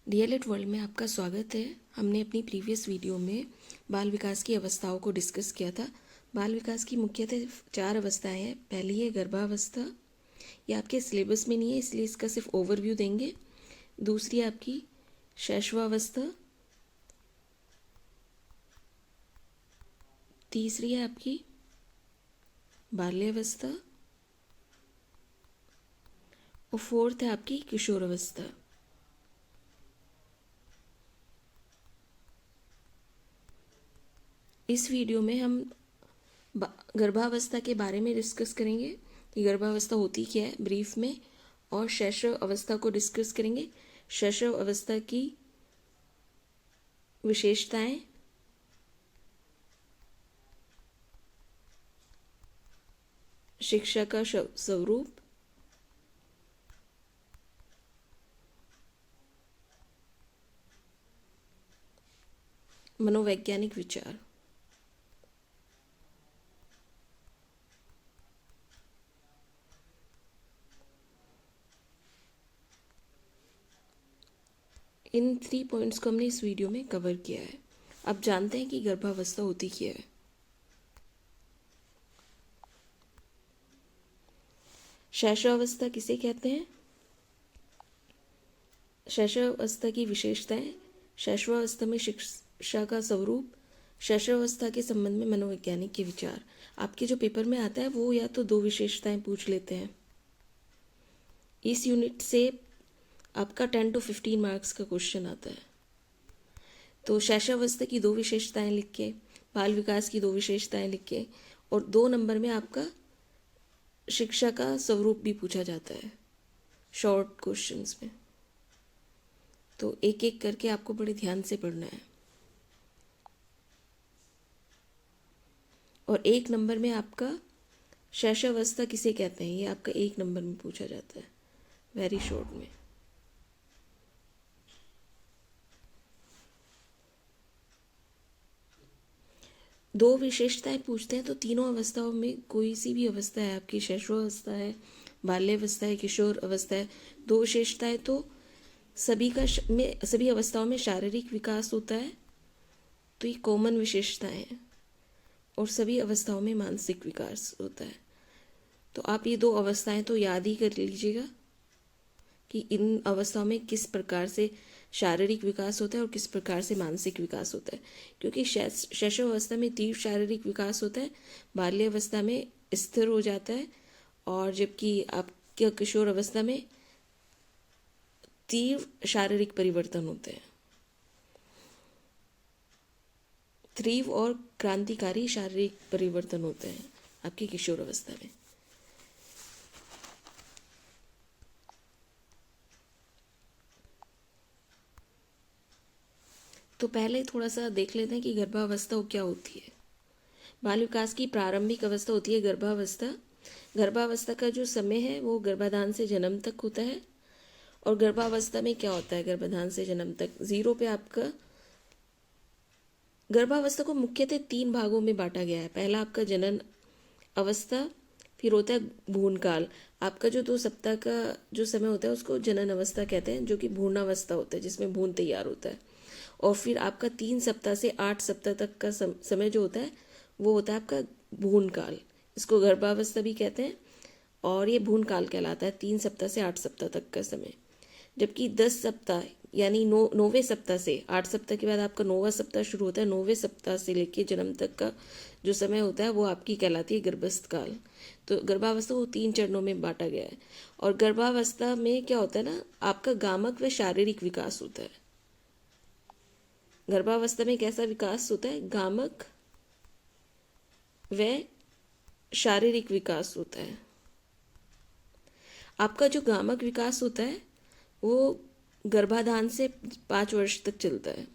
DElEd world में आपका स्वागत है। हमने अपनी प्रीवियस वीडियो में बाल विकास की अवस्थाओं को डिस्कस किया था। बाल विकास की मुख्यतः 4 अवस्थाएं हैं। पहली है गर्भावस्था, ये आपके सिलेबस में नहीं है इसलिए इसका सिर्फ ओवरव्यू देंगे। दूसरी है आपकी शैशवावस्था, तीसरी है आपकी बाल्यावस्था और फोर्थ है आपकी किशोरावस्था। इस वीडियो में हम गर्भावस्था के बारे में डिस्कस करेंगे कि गर्भावस्था होती क्या है ब्रीफ में, और शैशव अवस्था को डिस्कस करेंगे। शैशव अवस्था की विशेषताएं, शिक्षा का स्वरूप, मनोवैज्ञानिक विचार। इन 3 पॉइंट्स को हमने इस वीडियो में कवर किया है। अब जानते हैं कि गर्भावस्था होती क्या है। शैशवावस्था किसे कहते हैं? शैशवावस्था की विशेषताएं, शैशवावस्था में शिक्षा का स्वरूप, शैशवावस्था के संबंध में मनोवैज्ञानिक के विचार। आपके जो पेपर में आता है वो या तो 2 विशेषताएं पूछ लेते हैं। इस यूनिट से आपका 10 to 15 मार्क्स का क्वेश्चन आता है। तो शैशवावस्था की 2 विशेषताएं लिख के, बाल विकास की 2 विशेषताएं लिख के, और 2 नंबर में आपका शिक्षा का स्वरूप भी पूछा जाता है शॉर्ट क्वेश्चंस में। तो एक एक करके आपको बड़े ध्यान से पढ़ना है। और 1 नंबर में आपका शैशवावस्था किसे कहते हैं, ये आपका 1 नंबर में पूछा जाता है वेरी शॉर्ट में। दो विशेषताएं पूछते हैं तो तीनों अवस्थाओं में कोई सी भी अवस्था है, आपकी शैशवावस्था है, बाल्यावस्था है, किशोर अवस्था है, 2 विशेषताएं तो सभी अवस्थाओं में शारीरिक विकास होता है, तो ये कॉमन विशेषताएं हैं। और सभी अवस्थाओं में मानसिक विकास होता है। तो आप ये 2 अवस्थाएं तो याद ही कर लीजिएगा कि इन अवस्थाओं में किस प्रकार से शारीरिक विकास होता है और किस प्रकार से मानसिक विकास होता है। क्योंकि शैशव अवस्था में तीव्र शारीरिक विकास होता है, बाल्यावस्था में स्थिर हो जाता है, और जबकि आपके किशोर अवस्था में तीव्र शारीरिक परिवर्तन होते हैं। तीव्र और क्रांतिकारी शारीरिक परिवर्तन होते हैं आपकी किशोर अवस्था में। तो पहले थोड़ा सा देख लेते हैं कि गर्भावस्था क्या होती है। बाल विकास की प्रारंभिक अवस्था होती है गर्भावस्था। गर्भावस्था का जो समय है वो गर्भाधान से जन्म तक होता है। और गर्भावस्था में क्या होता है गर्भाधान से जन्म तक? 0 पे आपका गर्भावस्था को मुख्यतः 3 भागों में बांटा गया है। पहला आपका जनन अवस्था, फिर होता है भ्रूणकाल। आपका जो 2 सप्ताह का जो समय होता है उसको जनन अवस्था कहते हैं, जो कि भ्रूणावस्था होता है जिसमें भ्रूण तैयार होता है। और फिर आपका 3 सप्ताह से 8 सप्ताह तक का समय जो होता है वो होता है आपका भ्रूणकाल। इसको गर्भावस्था भी कहते हैं और ये भ्रूणकाल कहलाता है, 3 सप्ताह से 8 सप्ताह तक का समय। जबकि 10 सप्ताह यानी 9वें सप्ताह से 8 सप्ताह के बाद आपका 9वां सप्ताह शुरू होता है। 9वें सप्ताह से लेकर जन्म तक का जो समय होता है वो आपकी कहलाती है गर्भस्थ काल। तो गर्भावस्था को 3 चरणों में बांटा गया है। और गर्भावस्था में क्या होता है ना, आपका गामक व शारीरिक विकास होता है। गर्भावस्था में कैसा विकास होता है? गामक व शारीरिक विकास होता है। आपका जो गामक विकास होता है वो गर्भाधान से 5 वर्ष तक चलता है,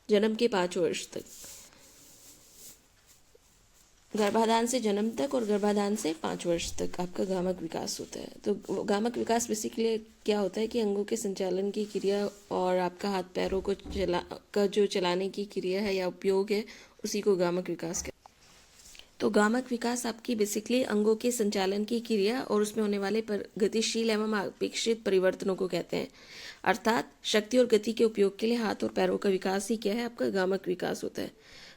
जन्म के 5 वर्ष तक। गर्भाधान से जन्म तक और गर्भाधान से 5 वर्ष तक आपका गामक विकास होता है। तो गामक विकास बेसिकली क्या होता है कि अंगों के संचालन की क्रिया और आपका हाथ पैरों को जो चलाने की क्रिया है या उपयोग है, उसी को गामक विकास कहते हैं। तो तो गामक विकास आपकी बेसिकली अंगों के संचालन की क्रिया और उसमें होने वाले गतिशील एवं अपेक्षित परिवर्तनों को कहते हैं। अर्थात शक्ति और गति के उपयोग के लिए हाथ और पैरों का विकास ही क्या है, आपका गामक विकास होता है।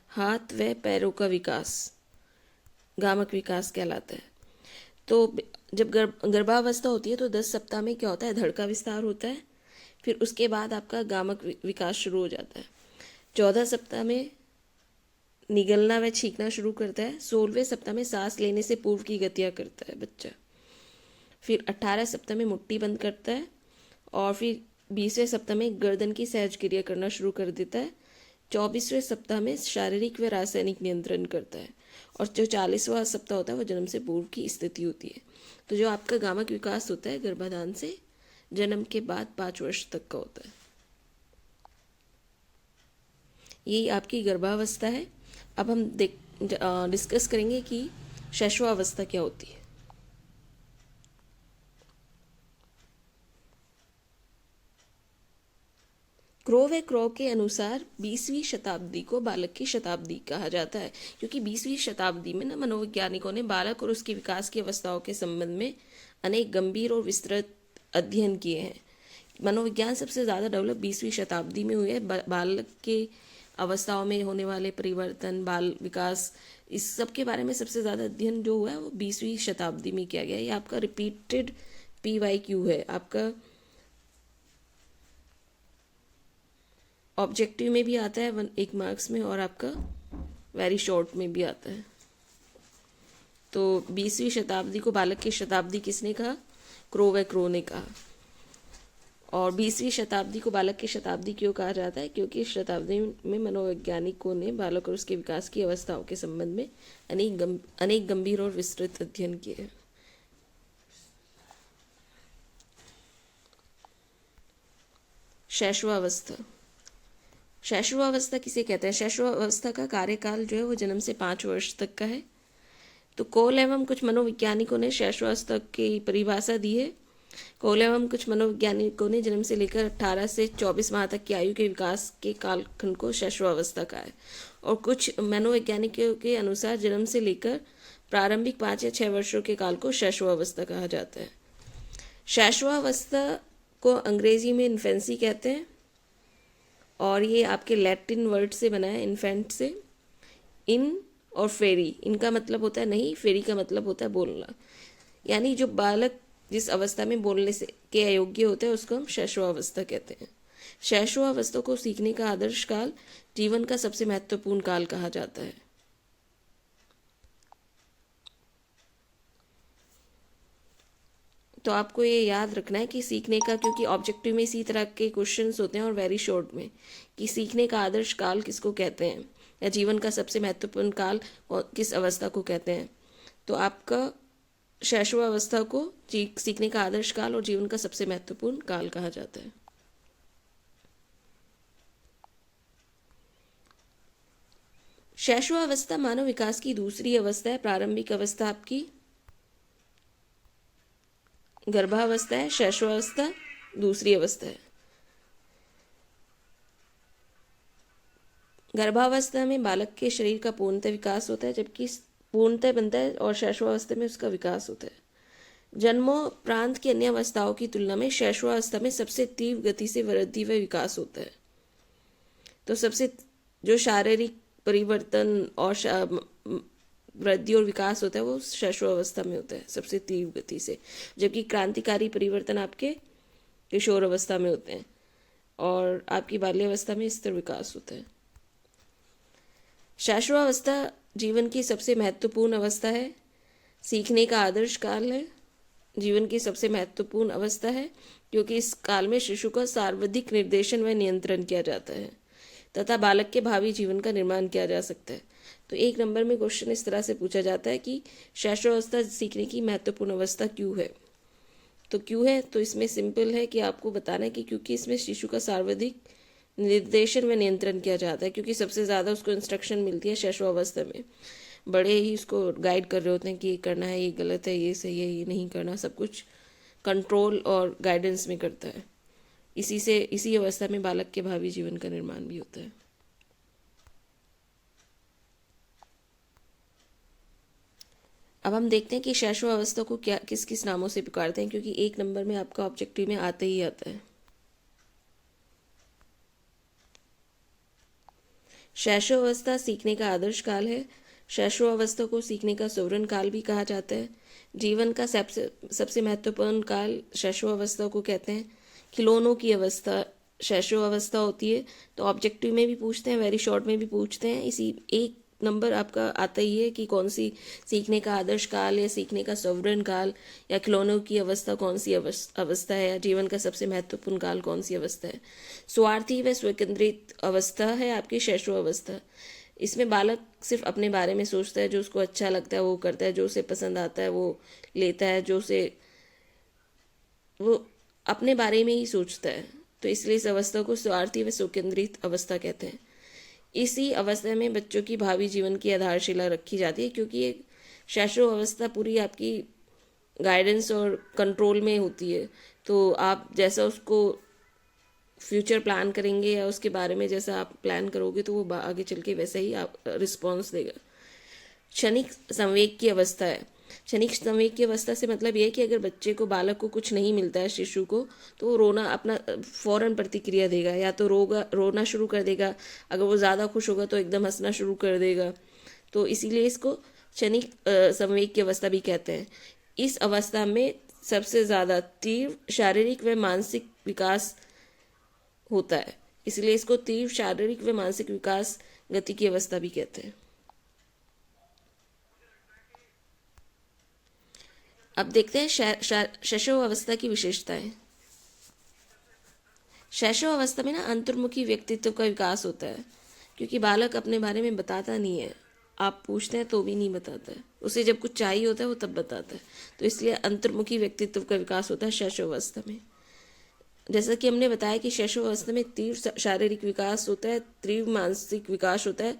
हाथ व पैरों का विकास गामक विकास कहलाता है। तो जब गर्भावस्था होती है तो 10 सप्ताह में क्या होता है, धड़ का विस्तार होता है। फिर उसके बाद आपका गामक विकास शुरू हो जाता है। 14 सप्ताह में निगलना व छींकना शुरू करता है। 16वें सप्ताह में सांस लेने से पूर्व की गतियाँ करता है बच्चा। फिर 18 सप्ताह में मुट्ठी बंद करता है और फिर 20वें सप्ताह में गर्दन की सहज क्रिया करना शुरू कर देता है। 24वें सप्ताह में शारीरिक व रासायनिक नियंत्रण करता है और जो 40वां सप्ताह होता है वो जन्म से पूर्व की स्थिति होती है। तो जो आपका गामक विकास होता है गर्भाधान से जन्म के बाद 5 वर्ष तक का होता है। यही आपकी गर्भावस्था है। अब हम डिस्कस करेंगे कि शैशवावस्था क्या होती है। क्रो के अनुसार 20वीं शताब्दी को बालक की शताब्दी कहा जाता है, क्योंकि 20वीं शताब्दी में मनोवैज्ञानिकों ने बालक और उसके विकास की अवस्थाओं के संबंध में अनेक गंभीर और विस्तृत अध्ययन किए हैं। मनोविज्ञान सबसे ज़्यादा डेवलप 20वीं शताब्दी में हुए है। बालक के अवस्थाओं में होने वाले परिवर्तन, बाल विकास, इस सब के बारे में सबसे ज़्यादा अध्ययन जो हुआ है वो 20वीं शताब्दी में किया गया है। ये आपका रिपीटेड PYQ है, आपका ऑब्जेक्टिव में भी आता है 1 मार्क्स में और आपका वेरी शॉर्ट में भी आता है। तो 20वीं शताब्दी को बालक की शताब्दी किसने कहा, क्रो ने कहा। और 20वीं शताब्दी को बालक की शताब्दी क्यों कहा जाता है, क्योंकि इस शताब्दी में मनोवैज्ञानिकों ने बालक और उसके विकास की अवस्थाओं के संबंध में अनेक गंभीर और विस्तृत अध्ययन किए हैं। शैशवावस्था। शैशवावस्था किसे कहते हैं? शैशवावस्था का कार्यकाल जो है वो जन्म से 5 वर्ष तक का है। तो कोल एवं कुछ मनोवैज्ञानिकों ने शैशवावस्था की परिभाषा दी है। कोल एवं कुछ मनोवैज्ञानिकों ने जन्म से लेकर 18 से 24 माह तक की आयु के विकास के कालखंड को शैशवावस्था कहा है। और कुछ मनोवैज्ञानिकों के अनुसार जन्म से लेकर प्रारंभिक 5 या 6 वर्षों के काल को शैशवावस्था कहा जाता है। शैशवावस्था को अंग्रेजी में इन्फेंसी कहते हैं और ये आपके लैटिन वर्ड से बना है, इन्फेंट से। इन और फेरी, इनका मतलब होता है नहीं, फेरी का मतलब होता है बोलना। यानी जो बालक जिस अवस्था में बोलने से के अयोग्य होते हैं उसको हम शैशवावस्था कहते हैं। शैशवावस्था को सीखने का आदर्श काल जीवन का सबसे महत्वपूर्ण काल कहा जाता है। तो आपको ये याद रखना है कि सीखने का, क्योंकि ऑब्जेक्टिव में इसी तरह के क्वेश्चंस होते हैं और वेरी शॉर्ट में, कि सीखने का आदर्श काल किसको कहते हैं या जीवन का सबसे महत्वपूर्ण काल किस अवस्था को कहते हैं। तो आपका शैशवावस्था को सीखने का आदर्श काल और जीवन का सबसे महत्वपूर्ण काल कहा जाता है। शैशवावस्था मानव विकास की दूसरी अवस्था है। प्रारंभिक अवस्था आपकी गर्भावस्था है, शैशवावस्था दूसरी अवस्था है। गर्भावस्था में बालक के शरीर का पूर्णतः विकास होता है, जबकि पूर्णतः बनता है, और शैशवावस्था में उसका विकास होता है। जन्मोपरांत की अन्य अवस्थाओं की तुलना में शैशवावस्था में सबसे तीव्र गति से वृद्धि व विकास होता है। तो सबसे जो शारीरिक परिवर्तन और वृद्धि और विकास होता है वो शैशवावस्था में होता है सबसे तीव्र गति से, जबकि क्रांतिकारी परिवर्तन आपके किशोर अवस्था में होते हैं और आपकी बाल्यावस्था में स्थिर विकास होता है। शैशवावस्था जीवन की सबसे महत्वपूर्ण अवस्था है, सीखने का आदर्श काल है, जीवन की सबसे महत्वपूर्ण अवस्था है, क्योंकि इस काल में शिशु का सर्वाधिक निर्देशन व नियंत्रण किया जाता है तथा बालक के भावी जीवन का निर्माण किया जा सकता है। तो 1 नंबर में क्वेश्चन इस तरह से पूछा जाता है कि शैशवावस्था सीखने की महत्वपूर्ण अवस्था क्यों है। तो क्यों है, तो इसमें सिंपल है कि आपको बताना है कि क्योंकि इसमें शिशु का सर्वाधिक निर्देशन में नियंत्रण किया जाता है, क्योंकि सबसे ज़्यादा उसको इंस्ट्रक्शन मिलती है शैशवावस्था में। बड़े ही उसको गाइड कर रहे होते हैं कि ये करना है, ये गलत है, ये सही है, ये नहीं करना, सब कुछ कंट्रोल और गाइडेंस में करता है। इसी अवस्था में बालक के भावी जीवन का निर्माण भी होता है। अब हम देखते हैं कि शैशव अवस्था को क्या किस किस नामों से पुकारते हैं, क्योंकि एक नंबर में आपका ऑब्जेक्टिव में आता ही आता है। शैशव अवस्था सीखने का आदर्श काल है। शैशव अवस्था को सीखने का सुवर्ण काल भी कहा जाता है। जीवन का सबसे सबसे महत्वपूर्ण काल शैशव अवस्था को कहते हैं। खिलौनों की अवस्था शैशव अवस्था होती है। तो ऑब्जेक्टिव में भी पूछते हैं, वेरी शॉर्ट में भी पूछते हैं। इसी एक नंबर आपका आता ही है कि कौन सी सीखने का आदर्श काल या सीखने का सॉवरन काल या खिलौनों की अवस्था कौन सी अवस्था है, या जीवन का सबसे महत्वपूर्ण काल कौन सी अवस्था है। स्वार्थी व स्वकेंद्रित अवस्था है आपकी शैशव अवस्था। इसमें बालक सिर्फ अपने बारे में सोचता है, जो उसको अच्छा लगता है वो करता है, जो उसे पसंद आता है वो लेता है, वो अपने बारे में ही सोचता है। तो इसलिए इस अवस्था को स्वार्थी व स्वकेंद्रित अवस्था कहते हैं। इसी अवस्था में बच्चों की भावी जीवन की आधारशिला रखी जाती है, क्योंकि ये शैशव अवस्था पूरी आपकी गाइडेंस और कंट्रोल में होती है। तो आप जैसा उसको फ्यूचर प्लान करेंगे या उसके बारे में जैसा आप प्लान करोगे, तो वो आगे चल के वैसा ही आप रिस्पॉन्स देगा। क्षणिक संवेग की अवस्था है। क्षणिक संवेग की अवस्था से मतलब ये है कि अगर बच्चे को, बालक को कुछ नहीं मिलता है, शिशु को, तो वो रोना अपना फौरन प्रतिक्रिया देगा, या तो रोना शुरू कर देगा। अगर वो ज़्यादा खुश होगा तो एकदम हंसना शुरू कर देगा। तो इसीलिए इसको क्षणिक संवेग की अवस्था भी कहते हैं। इस अवस्था में सबसे ज़्यादा तीव्र शारीरिक व मानसिक विकास होता है, इसलिए इसको तीव्र शारीरिक व मानसिक विकास गति की अवस्था भी कहते हैं। अब देखते हैं शैशव अवस्था की विशेषताएं। शैशव अवस्था में ना अंतर्मुखी व्यक्तित्व का विकास होता है, क्योंकि बालक अपने बारे में बताता नहीं है। आप पूछते हैं तो भी नहीं बताता है, उसे जब कुछ चाहिए होता है वो तब बताता है। तो इसलिए अंतर्मुखी व्यक्तित्व का विकास होता है शैशव अवस्था में। जैसा कि हमने बताया कि शैशव अवस्था में तीव्र शारीरिक विकास होता है, तीव्र मानसिक विकास होता है।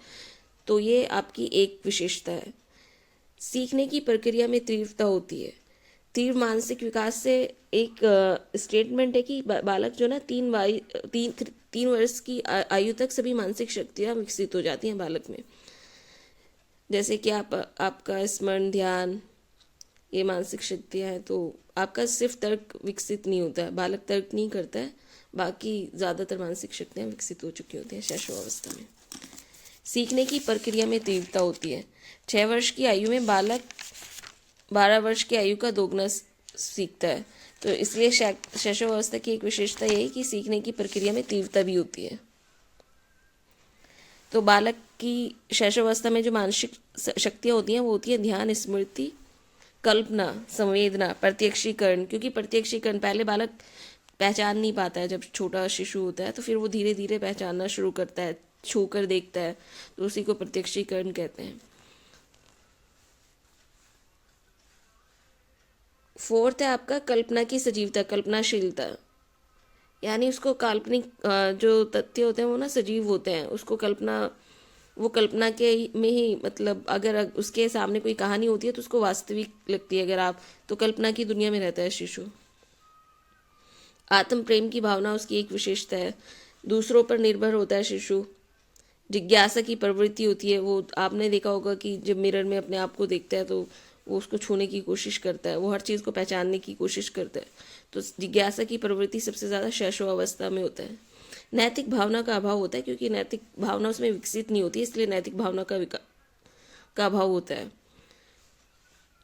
तो ये आपकी एक विशेषता है। सीखने की प्रक्रिया में तीव्रता होती है। तीव्र मानसिक विकास से एक स्टेटमेंट है कि बालक जो ना 3 वर्ष की आयु तक सभी मानसिक शक्तियाँ विकसित हो जाती हैं बालक में। जैसे कि आपका स्मरण, ध्यान, ये मानसिक शक्तियाँ हैं। तो आपका सिर्फ तर्क विकसित नहीं होता है, बालक तर्क नहीं करता है, बाकी ज़्यादातर मानसिक शक्तियाँ विकसित हो चुकी होती हैं शैशव अवस्था में। सीखने की प्रक्रिया में तीव्रता होती है। 6 वर्ष की आयु में बालक 12 वर्ष की आयु का दोगुना सीखता है। तो इसलिए शैशव अवस्था की एक विशेषता यही कि सीखने की प्रक्रिया में तीव्रता भी होती है। तो बालक की शैशव अवस्था में जो मानसिक शक्तियाँ होती हैं वो होती है ध्यान, स्मृति, कल्पना, संवेदना, प्रत्यक्षीकरण। क्योंकि प्रत्यक्षीकरण, पहले बालक पहचान नहीं पाता है, जब छोटा शिशु होता है तो फिर वो धीरे धीरे पहचानना शुरू करता है, छूकर देखता है, तो उसी को प्रत्यक्षीकरण कहते हैं। 4th है आपका कल्पना की सजीवता, कल्पनाशीलता। यानी उसको काल्पनिक जो तथ्य होते हैं वो ना सजीव होते हैं, उसको वो कल्पना के में ही, मतलब अगर उसके सामने कोई कहानी होती है तो उसको वास्तविक लगती है। अगर आप तो कल्पना की दुनिया में रहता है शिशु। आत्म प्रेम की भावना उसकी एक विशेषता है। दूसरों पर निर्भर होता है शिशु। जिज्ञासा की प्रवृत्ति होती है। वो आपने देखा होगा कि जब मिरर में अपने आप को देखता है तो वो उसको छूने की कोशिश करता है, वो हर चीज़ को पहचानने की कोशिश करता है। तो जिज्ञासा की प्रवृत्ति सबसे ज़्यादा शैशव अवस्था में होता है। नैतिक भावना का अभाव होता है, क्योंकि नैतिक भावना उसमें विकसित नहीं होती, इसलिए नैतिक भावना का अभाव होता है।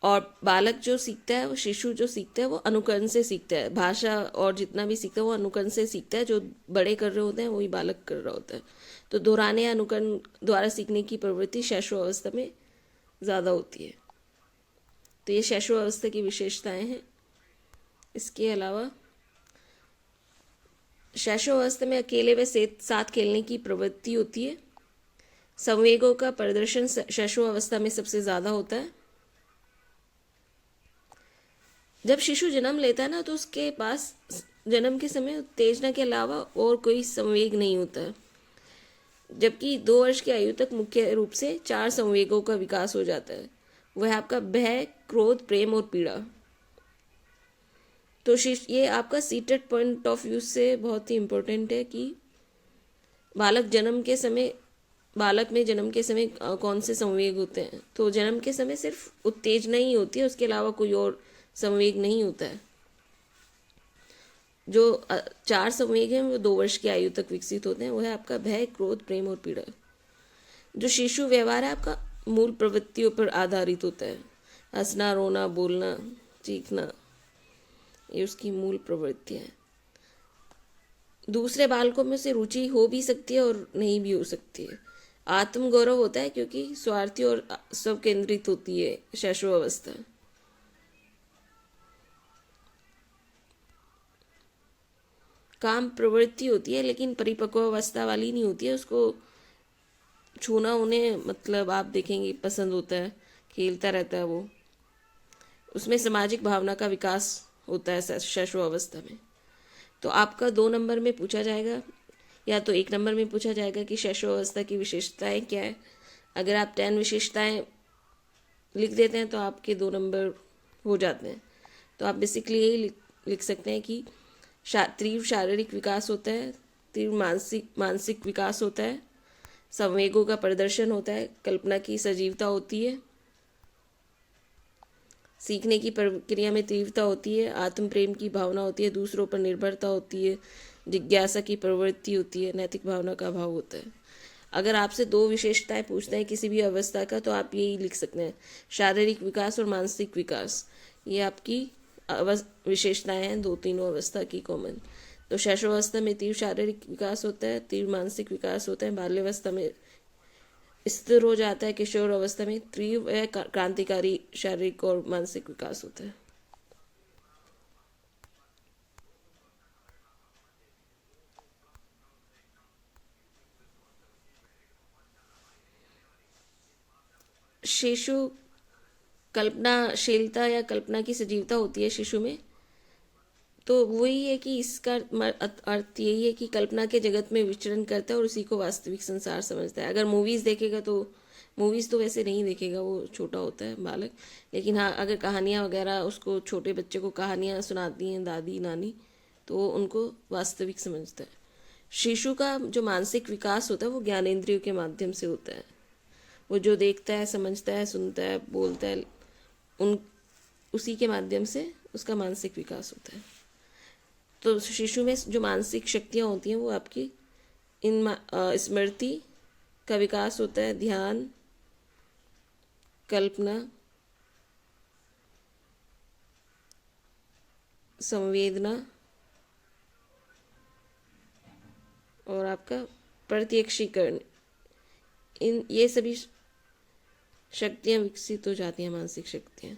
और बालक जो सीखता है, वो शिशु जो सीखता है वो अनुकरण से सीखता है। भाषा और जितना भी सीखता है वो अनुकरण से सीखता है। जो बड़े कर रहे होते हैं वही बालक कर रहा होता है। तो दोहराने या अनुकरण द्वारा सीखने की प्रवृत्ति शैशव अवस्था में ज़्यादा होती है। तो ये शैशव अवस्था की विशेषताएं हैं। इसके अलावा शैशव अवस्था में अकेले व साथ खेलने की प्रवृत्ति होती है। संवेगों का प्रदर्शन शैशव अवस्था में सबसे ज़्यादा होता है। जब शिशु जन्म लेता है ना, तो उसके पास जन्म के समय उत्तेजना के अलावा और कोई संवेग नहीं होता है, जबकि 2 वर्ष की आयु तक मुख्य रूप से 4 संवेगों का विकास हो जाता है। वह आपका भय, क्रोध, प्रेम और पीड़ा। तो ये आपका सीटेड पॉइंट ऑफ व्यू से बहुत ही इम्पोर्टेंट है कि बालक जन्म के समय बालक में जन्म के समय कौन से संवेग होते हैं? तो जन्म के समय सिर्फ उत्तेजना ही होती है, उसके अलावा कोई और संवेग नहीं होता है। जो 4 संवेग हैं वो 2 वर्ष की आयु तक विकसित होते हैं। वो है आपका भय, क्रोध, प्रेम और पीड़ा। जो शिशु व्यवहार है आपका मूल प्रवृत्तियों पर आधारित होता है। हंसना, रोना, बोलना, चीखना, ये उसकी मूल प्रवृत्तियाँ हैं। दूसरे बालकों में से रुचि हो भी सकती है और नहीं भी हो सकती है। आत्मगौरव होता है क्योंकि स्वार्थी और स्व केंद्रित होती है शैशवावस्था। काम प्रवृत्ति होती है लेकिन परिपक्व अवस्था वाली नहीं होती है। उसको छूना उन्हें मतलब आप देखेंगे पसंद होता है, खेलता रहता है वो। उसमें सामाजिक भावना का विकास होता है शैशवावस्था में। तो आपका 2 नंबर में पूछा जाएगा या तो 1 नंबर में पूछा जाएगा कि शैशवावस्था की विशेषताएं क्या है। अगर आप 10 विशेषताएं लिख देते हैं तो आपके 2 नंबर हो जाते हैं। तो आप बेसिकली यही लिख सकते हैं कि तीव्र शारीरिक विकास होता है, तीव्र मानसिक विकास होता है, संवेगों का प्रदर्शन होता है, कल्पना की सजीवता होती है, सीखने की प्रक्रिया में तीव्रता होती है, आत्म प्रेम की भावना होती है, दूसरों पर निर्भरता होती है, जिज्ञासा की प्रवृत्ति होती है, नैतिक भावना का अभाव होता है। अगर आपसे 2 विशेषताएं पूछते हैं किसी भी अवस्था का तो आप यही लिख सकते हैं, शारीरिक विकास और मानसिक विकास। ये आपकी विशेषताएं हैं 2 अवस्था की कॉमन। तो शैशवावस्था में तीव्र शारीरिक विकास होता है, तीव्र मानसिक विकास होता है, बाल्यावस्था में स्थिर हो जाता है, किशोर अवस्था में तीव्र क्रांतिकारी शारीरिक और मानसिक विकास होता है। शिशु कल्पनाशीलता या कल्पना की सजीवता होती है शिशु में। तो वही है कि इसका अर्थ यही है कि कल्पना के जगत में विचरण करता है और उसी को वास्तविक संसार समझता है। अगर मूवीज़ देखेगा तो मूवीज़ तो वैसे नहीं देखेगा, वो छोटा होता है बालक, लेकिन हाँ अगर कहानियाँ वगैरह उसको छोटे बच्चे को कहानियाँ सुनाती हैं दादी नानी तो वो उनको वास्तविक समझता है। शिशु का जो मानसिक विकास होता है वो ज्ञानेंद्रियों के माध्यम से होता है। वो जो देखता है, समझता है, सुनता है, बोलता है, उन उसी के माध्यम से उसका मानसिक विकास होता है। तो शिशु में जो मानसिक शक्तियाँ होती हैं वो आपकी इन स्मृति का विकास होता है, ध्यान, कल्पना, संवेदना और आपका प्रत्यक्षीकरण, ये सभी शक्तियाँ विकसित हो जाती हैं, मानसिक शक्तियाँ।